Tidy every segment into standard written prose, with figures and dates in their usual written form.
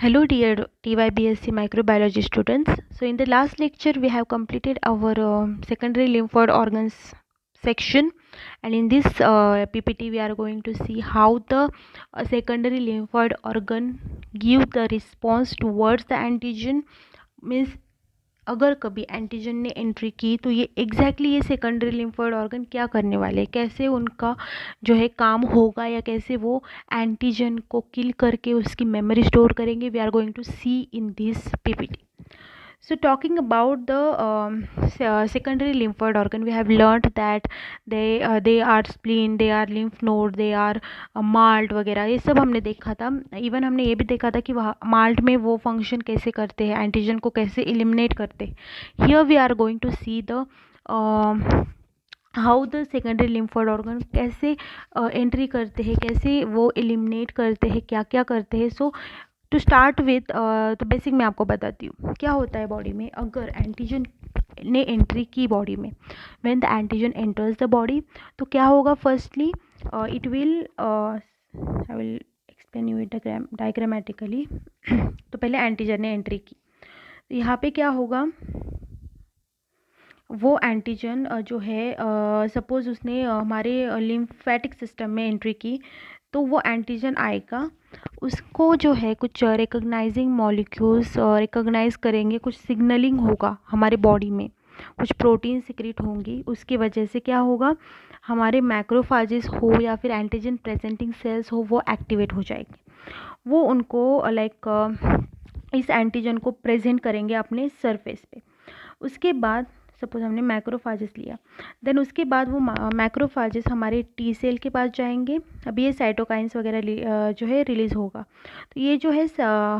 Hello dear TYBSc microbiology students. So in the last lecture we have completed our secondary lymphoid organs section, and in this PPT we are going to see how the secondary lymphoid organ give the response towards the antigen. Means अगर कभी antigen ने entry की तो ये exactly ये secondary lymphoid organ क्या करने वाले हैं, कैसे उनका जो है काम होगा, या कैसे वो एंटीजन को किल करके उसकी मेमोरी स्टोर करेंगे. We are going to see in this PPT. So talking about the secondary lymphoid organ, we have learned that they are spleen, they are lymph node, they are malt वगैरह, ये सब हमने देखा था. Even हमने ये भी देखा था कि वह माल्ट में वो फंक्शन कैसे करते हैं, एंटीजन को कैसे एलिमिनेट करते हैं. Here we are going to see the how the secondary lymphoid organ कैसे एंट्री करते हैं, कैसे वो एलिमिनेट करते हैं, क्या क्या करते हैं. सो टू स्टार्ट विथ तो बेसिक मैं आपको बताती हूँ क्या होता है बॉडी में अगर एंटीजन ने एंट्री की बॉडी में. When the antigen enters the body तो क्या होगा. Firstly it will I will explain you it diagrammatically. तो पहले एंटीजन ने एंट्री की तो यहाँ पे क्या होगा, वो एंटीजन जो है सपोज उसने हमारे लिम्फेटिक सिस्टम में एंट्री की तो वो एंटीजन आएगा, उसको जो है कुछ रिकॉग्नाइजिंग मॉलिक्यूल्स रिकॉग्नाइज करेंगे, कुछ सिग्नलिंग होगा हमारे बॉडी में, कुछ प्रोटीन सिक्रीट होंगी, उसकी वजह से क्या होगा हमारे मैक्रोफाजेस हो या फिर एंटीजन प्रेजेंटिंग सेल्स हो वो एक्टिवेट हो जाएंगे. वो उनको इस एंटीजन को प्रेजेंट करेंगे अपने सरफेस पे. उसके बाद सपोज हमने मैक्रोफाजेस लिया, देन उसके बाद वो मैक्रोफाजेस हमारे टी सेल के पास जाएंगे. अभी ये साइटोकाइंस वगैरह जो है रिलीज़ होगा तो ये जो है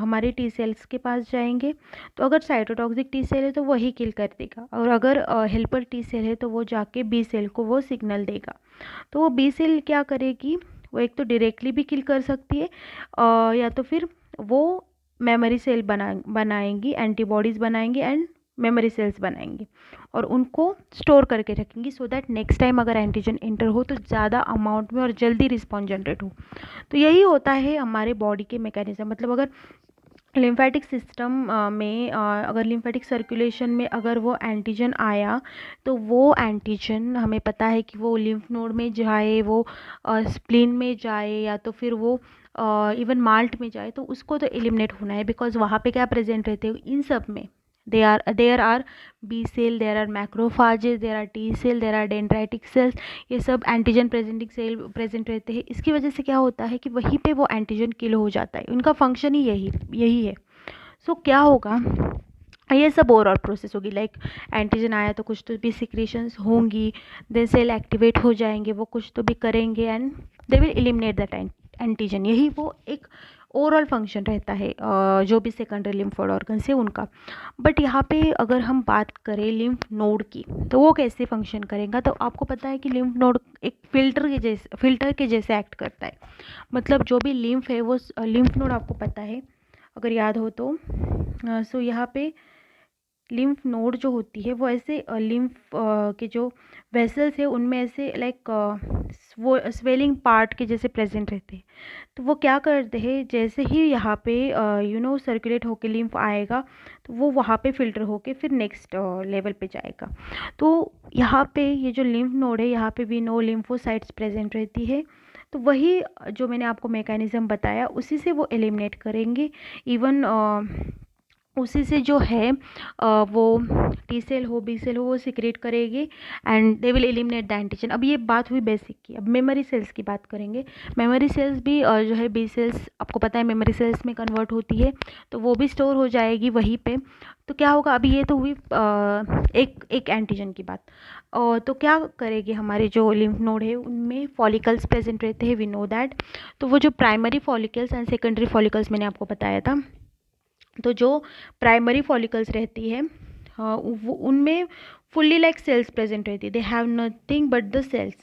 हमारे टी सेल्स के पास जाएंगे. तो अगर साइटोटॉक्सिक टी सेल है तो वही किल कर देगा, और अगर हेल्पर टी सेल है तो वो जाके बी सेल को वो सिग्नल देगा. तो वो बी सेल क्या करेगी, वो एक तो डायरेक्टली भी किल कर सकती है या तो फिर वो मेमोरी सेल बनाएंगी, एंटीबॉडीज़ बनाएंगी एंड मेमोरी सेल्स बनाएंगी और उनको स्टोर करके रखेंगी सो दैट नेक्स्ट टाइम अगर एंटीजन एंटर हो तो ज़्यादा अमाउंट में और जल्दी रिस्पॉन्स जनरेट हो. तो यही होता है हमारे बॉडी के मैकेनिज्म. मतलब अगर लिम्फेटिक सिस्टम में अगर लिम्फेटिक सर्कुलेशन में अगर वो एंटीजन आया तो वो एंटीजन हमें पता है कि वो लिम्फ नोड में जाए, वो स्प्लीन में जाए या तो फिर वो इवन माल्ट में जाए, तो उसको तो एलिमिनेट होना है. बिकॉज वहाँ पे क्या प्रेजेंट रहते हैं इन सब में, there are B cell, there are macrophages, there are T cell, there are dendritic cells. ये सब एंटीजन प्रेजेंटिंग सेल प्रेजेंट रहते हैं. इसकी वजह से क्या होता है कि वहीं पे वो एंटीजन किल हो जाता है. उनका फंक्शन ही यही है. सो क्या होगा, ये सब ओवरऑल प्रोसेस होगी. लाइक एंटीजन आया तो कुछ तो भी सिक्रेशंस होंगी, देन सेल एक्टिवेट हो जाएंगे, वो कुछ तो भी करेंगे and they will eliminate that antigen. यही वो एक ओवरऑल फंक्शन रहता है जो भी सेकेंडरी लिम्फोइड ऑर्गन है उनका. बट यहाँ पे अगर हम बात करें लिम्फ नोड की तो वो कैसे फंक्शन करेगा, तो आपको पता है कि लिम्फ नोड एक फिल्टर के जैसे एक्ट करता है. मतलब जो भी लिम्फ है वो लिम्फ नोड आपको पता है अगर याद हो तो. सो यहाँ पे लिम्फ नोड जो होती है वो ऐसे लिम्फ के जो वेसल्स है उनमें ऐसे लाइक वो स्वेलिंग पार्ट के जैसे प्रेजेंट रहते हैं. तो वो क्या करते हैं, जैसे ही यहाँ पे सर्कुलेट होके लिम्फ आएगा तो वो वहाँ पे फिल्टर होके फिर नेक्स्ट लेवल पे जाएगा. तो यहाँ पे ये जो लिम्फ नोड है यहाँ पे भी नो लिम्फोसाइट्स प्रेजेंट रहती है. तो वही जो मैंने आपको मैकेनिज्म बताया उसी से वो एलिमिनेट करेंगे. इवन उसी से जो है वो टी सेल हो बी सेल हो वो सिक्रेट करेगी and they will eliminate the antigen. अब ये बात हुई बेसिक की. अब मेमोरी सेल्स की बात करेंगे. मेमोरी सेल्स भी जो है बी सेल्स आपको पता है मेमोरी सेल्स में कन्वर्ट होती है तो वो भी स्टोर हो जाएगी वहीं पे. तो क्या होगा, अभी ये तो हुई एक एंटीजन की बात. तो क्या करेगी, हमारे जो लिम्फ नोड है उनमें फॉलिकल्स प्रेजेंट रहते हैं, वी नो दैट. तो वो जो primary follicles and secondary follicles मैंने आपको बताया था. तो जो प्राइमरी फॉलिकल्स रहती है वो उनमें फुल्ली लाइक सेल्स प्रेजेंट रहती है, they have nothing but the cells.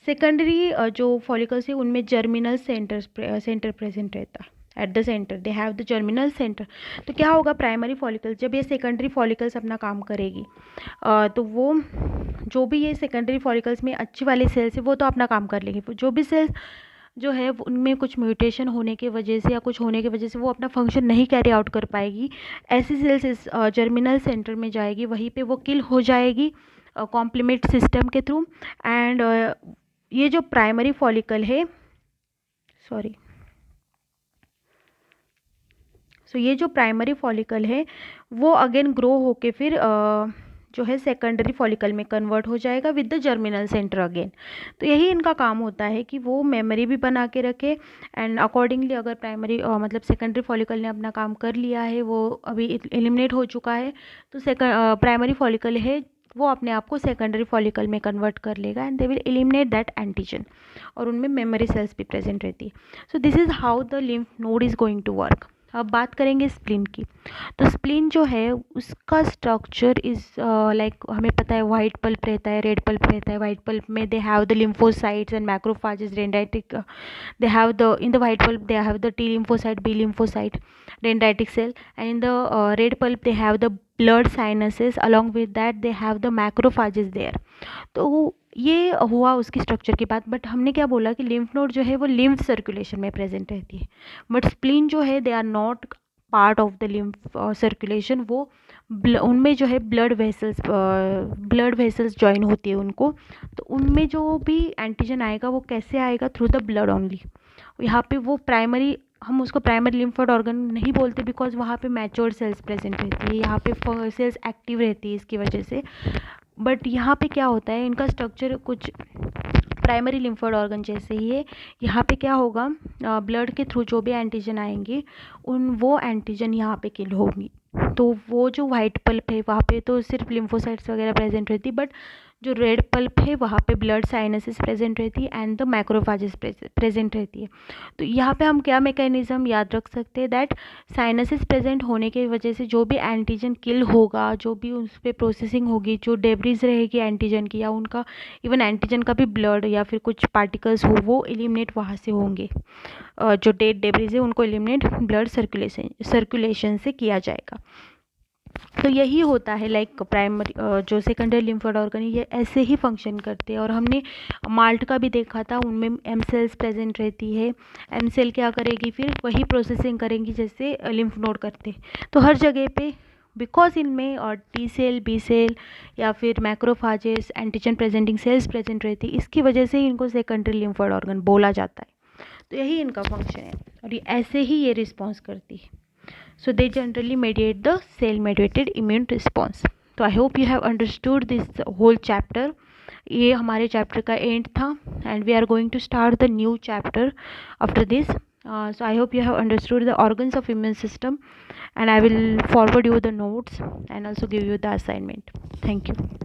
Secondary जो फॉलिकल्स है उनमें जर्मिनल सेंटर प्रेजेंट रहता है. At the centre they have the germinal centre. तो क्या होगा, प्राइमरी फॉलिकल्स जब ये सेकेंडरी फॉलिकल्स अपना काम करेगी तो वो जो भी ये सेकेंडरी फॉलिकल्स में अच्छी वाली सेल्स है वो तो अपना काम कर लेंगी. जो भी सेल्स जो है उनमें कुछ म्यूटेशन होने की वजह से या कुछ होने की वजह से वो अपना फंक्शन नहीं कैरी आउट कर पाएगी, ऐसी सेल्स इस जर्मिनल सेंटर में जाएगी, वहीं पे वो किल हो जाएगी कॉम्प्लीमेंट सिस्टम के थ्रू। एंड ये जो प्राइमरी फॉलिकल है, सॉरी, सो ये जो प्राइमरी फॉलिकल है वो अगेन ग्रो होके फिर जो है सेकेंडरी फॉलिकल में कन्वर्ट हो जाएगा with the germinal centre again. तो यही इनका काम होता है कि वो मेमोरी भी बना के रखे, एंड अकॉर्डिंगली अगर प्राइमरी मतलब सेकेंडरी फॉलिकल ने अपना काम कर लिया है, वो अभी एलिमिनेट हो चुका है, तो प्राइमरी फॉलिकल है वो अपने आप को सेकेंडरी फॉलिकल में कन्वर्ट कर लेगा and they will eliminate that antigen, और उनमें मेमोरी सेल्स भी प्रेजेंट रहती है। So this is how the lymph node is going to work. अब बात करेंगे स्प्लीन की। तो स्प्लीन जो है उसका स्ट्रक्चर इज़ लाइक हमें पता है वाइट पल्प रहता है, रेड पल्प रहता है। वाइट पल्प में they have the lymphocytes and macrophages, dendritic, they have the in the white pulp they have the T lymphocyte, B lymphocyte, dendritic cell, and in the red pulp they have the blood sinuses, along with that they have the macrophages there। तो ये हुआ उसकी structure की बात। But हमने क्या बोला कि लिम्फ नोड जो है वो लिम्फ सर्कुलेशन में प्रेजेंट रहती है, बट स्प्लीन जो है they are not part of the lymph circulation. वो उनमें जो है ब्लड वेसल्स जॉइन होती है उनको, तो उनमें जो भी एंटीजन आएगा वो कैसे आएगा, थ्रू द ब्लड ओनली। यहाँ पे वो प्राइमरी, हम उसको प्राइमरी लिम्फोइड ऑर्गन नहीं बोलते बिकॉज वहाँ पे मैच्योर्ड सेल्स प्रेजेंट रहती है, यहाँ पे सेल्स एक्टिव रहती है इसकी वजह से। बट यहाँ पे क्या होता है, इनका स्ट्रक्चर कुछ प्राइमरी लिम्फोइड ऑर्गन जैसे ही है। यहाँ पे क्या होगा, ब्लड के थ्रू जो भी एंटीजन आएंगे वो एंटीजन यहाँ पे किल होंगी। तो वो जो वाइट पल्प है वहाँ पे तो सिर्फ लिम्फोसाइट्स वगैरह प्रेजेंट रहती, बट जो रेड पल्प है वहाँ पे ब्लड साइनसेस प्रेजेंट रहती है एंड द मैक्रोफाजेस प्रेजेंट रहती है। तो यहाँ पे हम क्या मैकेनिज्म याद रख सकते हैं, दैट साइनसेस प्रेजेंट होने की वजह से जो भी एंटीजन किल होगा, जो भी उस पर प्रोसेसिंग होगी, जो डेब्रिज रहेगी एंटीजन की, या उनका इवन एंटीजन का भी ब्लड या फिर कुछ पार्टिकल्स हो वो एलिमिनेट वहाँ से होंगे। जो डेड डेब्रिज है उनको एलिमिनेट ब्लड सर्कुलेशन से किया जाएगा। तो यही होता है लाइक प्राइमरी जो सेकेंडरी लिम्फोइड ऑर्गन ये ऐसे ही फंक्शन करते हैं। और हमने माल्ट का भी देखा था, उनमें एम सेल्स प्रेजेंट रहती है। एम सेल क्या करेगी, फिर वही प्रोसेसिंग करेंगी जैसे लिम्फ नोड करते। तो हर जगह पे बिकॉज इनमें और टी सेल, बी सेल या फिर macrophages, antigen presenting sales present रहती है, इसकी वजह से इनको सेकेंडरी लिम्फोइड ऑर्गन बोला जाता है। तो यही इनका फंक्शन है और ये ऐसे ही ये रिस्पॉन्स करती है। So they generally mediate the cell mediated immune response. तो I hope you have understood this whole chapter. ये हमारे चैप्टर का एंड था and we are going to start the new chapter after this. So I hope you have understood the organs of immune system, and I will forward you the notes and also give you the assignment. Thank you.